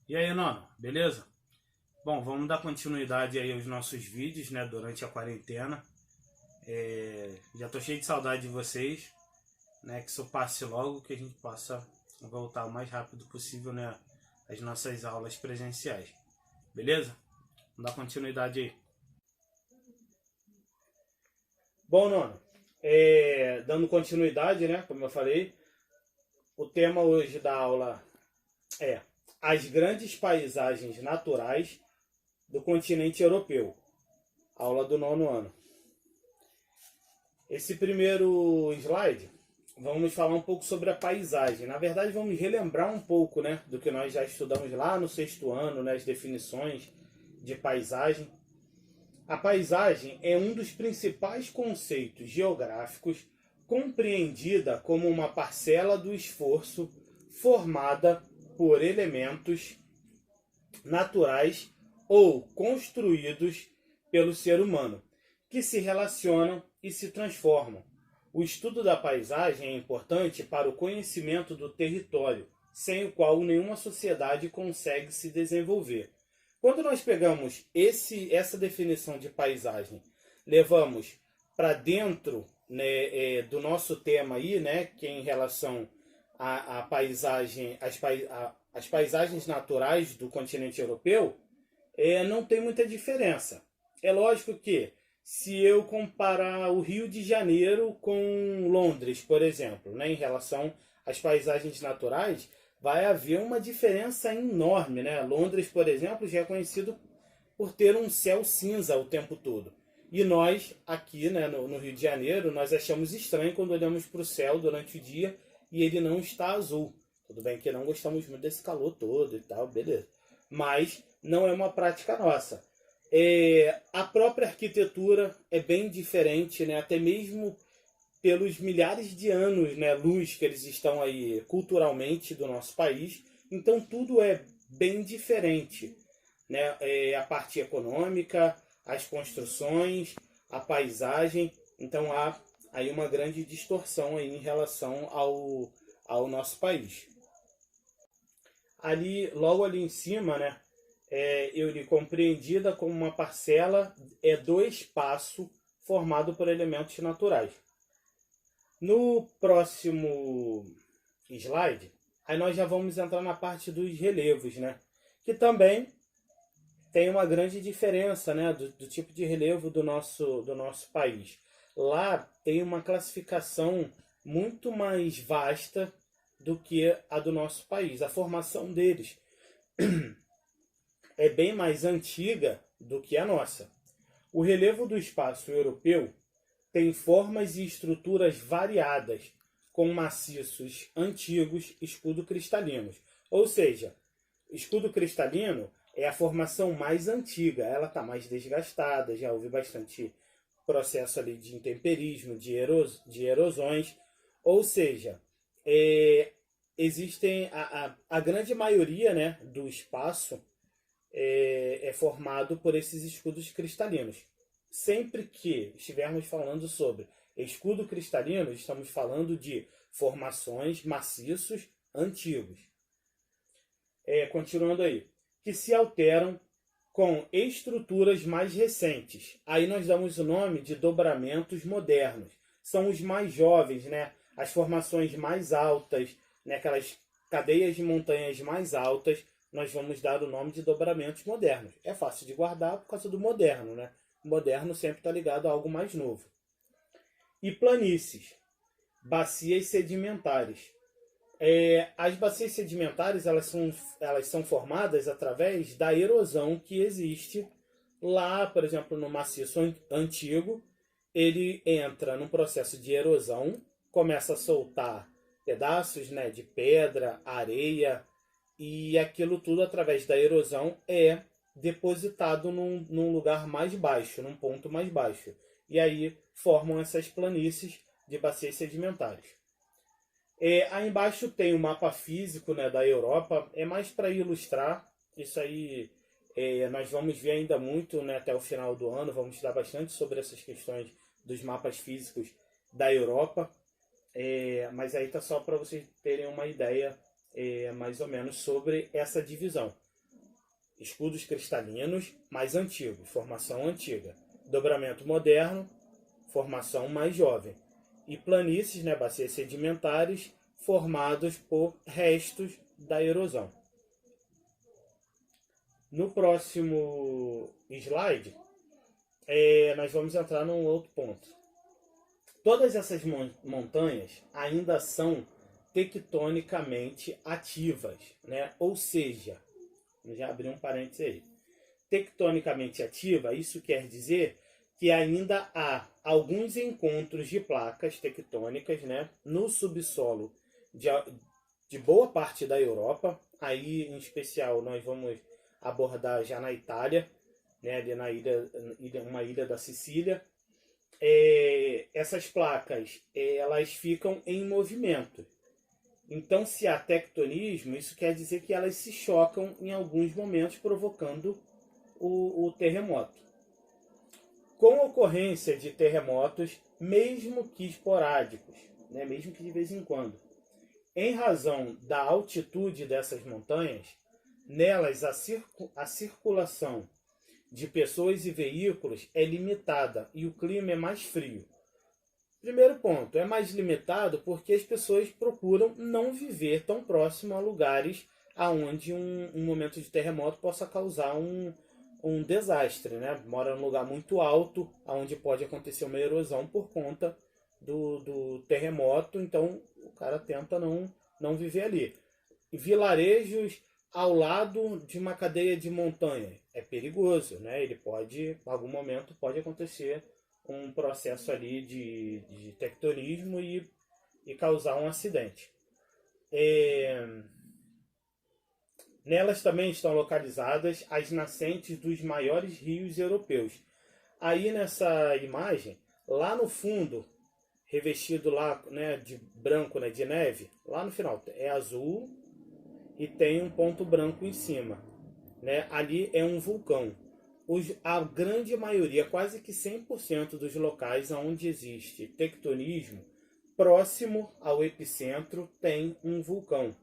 E aí, Nono, beleza? Bom, vamos dar continuidade aí aos nossos vídeos, né, durante a quarentena. Já tô cheio de saudade de vocês, né, que isso passe logo, que a gente possa voltar o mais rápido possível, né, às nossas aulas presenciais. Beleza? Vamos dar continuidade aí. Bom, Nono, dando continuidade, né, como eu falei, o tema hoje da aula é as grandes paisagens naturais do continente europeu. Aula do nono ano. Esse primeiro slide, vamos falar um pouco sobre a paisagem. Na verdade, vamos relembrar um pouco, né, do que nós já estudamos lá no sexto ano, né, as definições de paisagem. A paisagem é um dos principais conceitos geográficos compreendida como uma parcela do esforço formada por elementos naturais ou construídos pelo ser humano, que se relacionam e se transformam. O estudo da paisagem é importante para o conhecimento do território, sem o qual nenhuma sociedade consegue se desenvolver. Quando nós pegamos essa definição de paisagem, levamos para dentro, né, do nosso tema aí, né, que é em relação à paisagem, as paisagens naturais do continente europeu, não tem muita diferença. É lógico que se eu comparar o Rio de Janeiro com Londres, por exemplo, né, em relação às paisagens naturais, vai haver uma diferença enorme, né? Londres, por exemplo, já é conhecido por ter um céu cinza o tempo todo. E nós, aqui, né, no Rio de Janeiro, nós achamos estranho quando olhamos para o céu durante o dia e ele não está azul. Tudo bem que não gostamos muito desse calor todo e tal, beleza. Mas não é uma prática nossa. A própria arquitetura é bem diferente, né? Até mesmo pelos milhares de anos, né, luz que eles estão aí culturalmente do nosso país. Então tudo é bem diferente, né? A parte econômica, as construções, a paisagem. Então há aí uma grande distorção aí em relação ao nosso país. Logo ali em cima, né, eu li compreendida como uma parcela do espaço formado por elementos naturais. No próximo slide, aí nós já vamos entrar na parte dos relevos, né, que também tem uma grande diferença, né, do tipo de relevo do nosso país. Lá tem uma classificação muito mais vasta do que a do nosso país. A formação deles é bem mais antiga do que a nossa. O relevo do espaço europeu tem formas e estruturas variadas, com maciços antigos escudo-cristalinos. Ou seja, escudo cristalino é a formação mais antiga, ela está mais desgastada, já houve bastante processo ali de intemperismo, de erosões. Ou seja, existem a grande maioria, né, do espaço é formado por esses escudos cristalinos. Sempre que estivermos falando sobre escudo cristalino, estamos falando de formações maciços antigos. Continuando aí, que se alteram com estruturas mais recentes. Aí nós damos o nome de dobramentos modernos. São os mais jovens, né? As formações mais altas, né? Aquelas cadeias de montanhas mais altas, nós vamos dar o nome de dobramentos modernos. É fácil de guardar por causa do moderno, né? O moderno sempre está ligado a algo mais novo. E planícies, bacias sedimentares. As bacias sedimentares elas são formadas através da erosão que existe lá, por exemplo, no maciço antigo. Ele entra num processo de erosão, começa a soltar pedaços, né, de pedra, areia, e aquilo tudo através da erosão é depositado num lugar mais baixo, num ponto mais baixo. E aí formam essas planícies de bacias sedimentares. Aí embaixo tem o mapa físico, né, da Europa, é mais para ilustrar. Isso aí nós vamos ver ainda muito, né, até o final do ano, vamos estudar bastante sobre essas questões dos mapas físicos da Europa. Mas aí tá só para vocês terem uma ideia mais ou menos sobre essa divisão. escudos cristalinos mais antigos, formação antiga. Dobramento moderno, formação mais jovem. E planícies, né, bacias sedimentares, formados por restos da erosão. No próximo slide, nós vamos entrar num outro ponto. Todas essas montanhas ainda são tectonicamente ativas, né? Ou seja, já abri um parênteses aí. Tectonicamente ativa, isso quer dizer que ainda há alguns encontros de placas tectônicas, né, no subsolo de boa parte da Europa. Aí, em especial, nós vamos abordar já na Itália, né, ali na uma ilha da Sicília. Essas placas, elas ficam em movimento. Então, se há tectonismo, isso quer dizer que elas se chocam em alguns momentos, provocando o terremoto. Com a ocorrência de terremotos, mesmo que esporádicos, né, mesmo que de vez em quando, em razão da altitude dessas montanhas, nelas a circulação de pessoas e veículos é limitada e o clima é mais frio. Primeiro ponto, é mais limitado porque as pessoas procuram não viver tão próximo a lugares onde um momento de terremoto possa causar um desastre, né? Mora num lugar muito alto, onde pode acontecer uma erosão por conta do terremoto, então o cara tenta não viver ali. Vilarejos ao lado de uma cadeia de montanha é perigoso, né? Ele pode, em algum momento, pode acontecer um processo ali de tectonismo e causar um acidente. Nelas também estão localizadas as nascentes dos maiores rios europeus. Aí nessa imagem, lá no fundo, revestido lá, né, de branco, né, de neve, lá no final é azul e tem um ponto branco em cima, né? Ali é um vulcão. A grande maioria, quase que 100% dos locais onde existe tectonismo, próximo ao epicentro, tem um vulcão.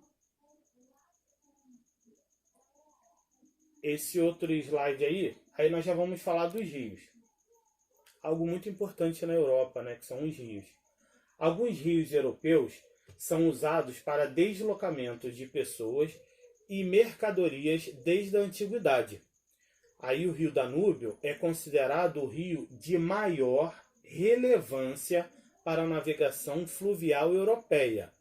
Esse outro slide aí nós já vamos falar dos rios. Algo muito importante na Europa, né, que são os rios. Alguns rios europeus são usados para deslocamento de pessoas e mercadorias desde a antiguidade. Aí o rio Danúbio é considerado o rio de maior relevância para a navegação fluvial europeia.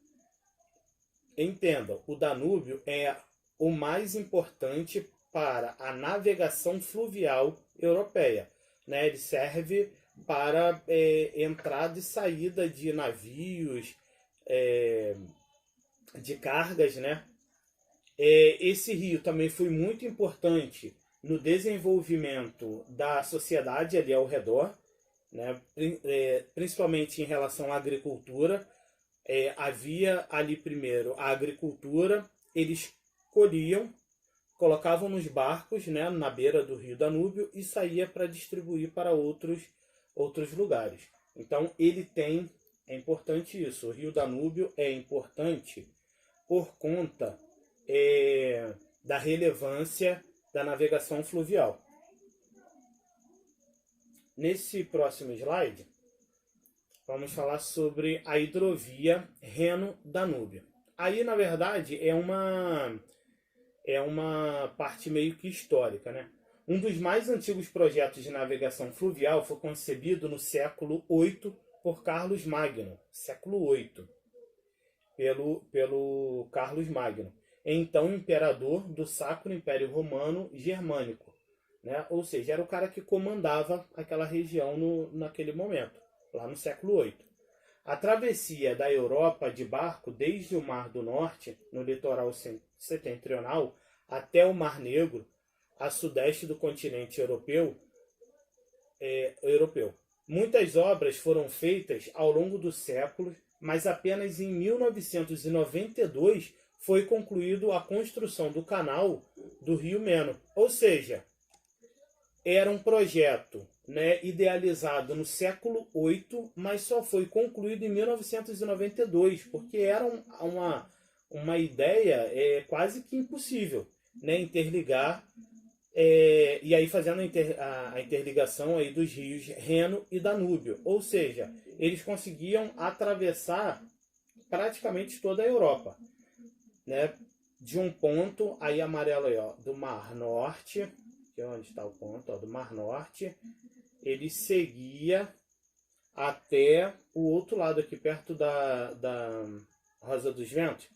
Entendam, o Danúbio é o mais importante para a navegação fluvial europeia, né? Ele serve para entrada e saída de navios, de cargas, né? Esse rio também foi muito importante no desenvolvimento da sociedade ali ao redor, né? Principalmente em relação à agricultura. Havia ali primeiro a agricultura, eles colhiam, colocavam nos barcos, né, na beira do rio Danúbio e saía para distribuir para outros lugares. Então é importante isso, o rio Danúbio é importante por conta da relevância da navegação fluvial. Nesse próximo slide, vamos falar sobre a hidrovia Reno-Danúbio. Aí, na verdade, é uma parte meio que histórica, né? Um dos mais antigos projetos de navegação fluvial foi concebido no século VIII por Carlos Magno, século VIII, pelo Carlos Magno, então imperador do Sacro Império Romano Germânico, né? Ou seja, era o cara que comandava aquela região naquele momento, lá no século VIII. A travessia da Europa de barco desde o Mar do Norte, no litoral setentrional, até o Mar Negro, a sudeste do continente europeu. Muitas obras foram feitas ao longo dos séculos, mas apenas em 1992 foi concluído a construção do canal do Rio Meno. Ou seja, era um projeto, né, idealizado no século VIII, mas só foi concluído em 1992, porque era uma ideia quase que impossível, né, interligar E aí fazendo a interligação aí dos rios Reno e Danúbio. Ou seja, eles conseguiam atravessar praticamente toda a Europa, né? De um ponto aí amarelo aí, ó, do Mar Norte, que é onde está o ponto, ó, do Mar Norte, ele seguia até o outro lado aqui, perto da Rosa dos Ventos,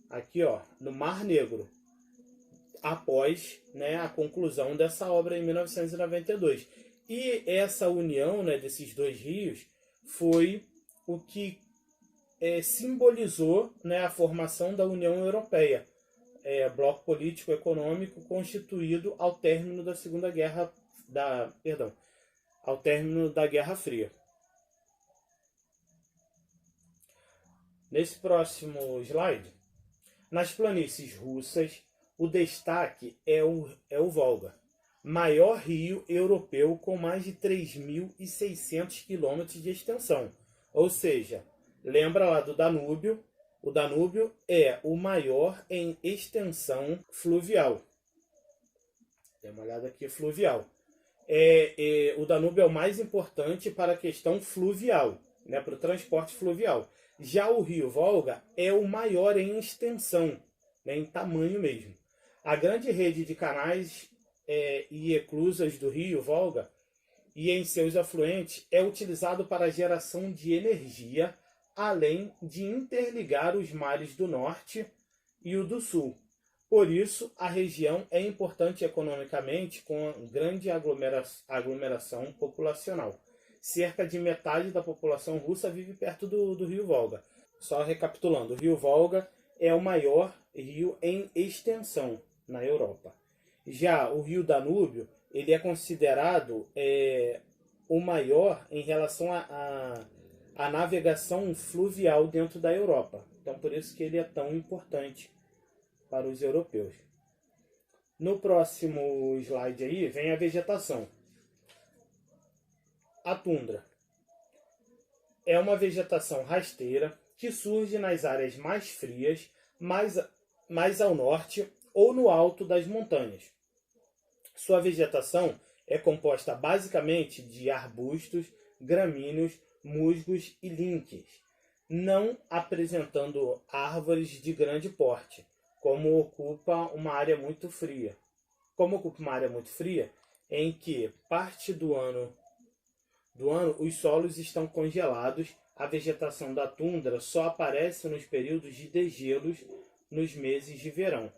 aqui, ó, no Mar Negro, após, né, a conclusão dessa obra em 1992. E essa união, né, desses dois rios foi o que simbolizou, né, a formação da União Europeia, bloco político econômico constituído ao término da Segunda Guerra, ao término da Guerra Fria. Nesse próximo slide, nas planícies russas, o destaque é o Volga, maior rio europeu com mais de 3.600 quilômetros de extensão. Ou seja, lembra lá do Danúbio? O Danúbio é o maior em extensão fluvial. Dê uma olhada aqui, fluvial. O Danúbio é o mais importante para a questão fluvial, né, para o transporte fluvial. Já o rio Volga é o maior em extensão, né, em tamanho mesmo. A grande rede de canais e eclusas do rio Volga e em seus afluentes é utilizado para a geração de energia, além de interligar os mares do norte e o do sul. Por isso, a região é importante economicamente, com grande aglomeração populacional. Cerca de metade da população russa vive perto do rio Volga. Só recapitulando, o rio Volga é o maior rio em extensão na Europa. Já o rio Danúbio, ele é considerado o maior em relação à navegação fluvial dentro da Europa. Então, por isso que ele é tão importante para os europeus. No próximo slide aí, vem a vegetação. A tundra é uma vegetação rasteira que surge nas áreas mais frias, mais ao norte ou no alto das montanhas. Sua vegetação é composta basicamente de arbustos, gramíneos, musgos e línques, não apresentando árvores de grande porte, como ocupa uma área muito fria. Em que parte do ano os solos estão congelados, a vegetação da tundra só aparece nos períodos de degelos nos meses de verão,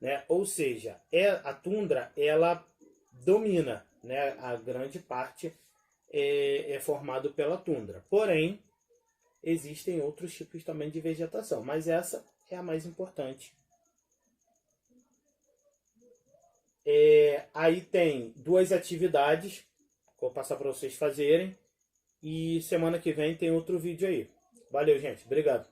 né? Ou seja, a tundra ela domina, né? A grande parte é formado pela tundra. Porém, existem outros tipos também de vegetação, mas essa é a mais importante. Aí tem duas atividades que vou passar para vocês fazerem. E semana que vem tem outro vídeo aí. Valeu, gente. Obrigado.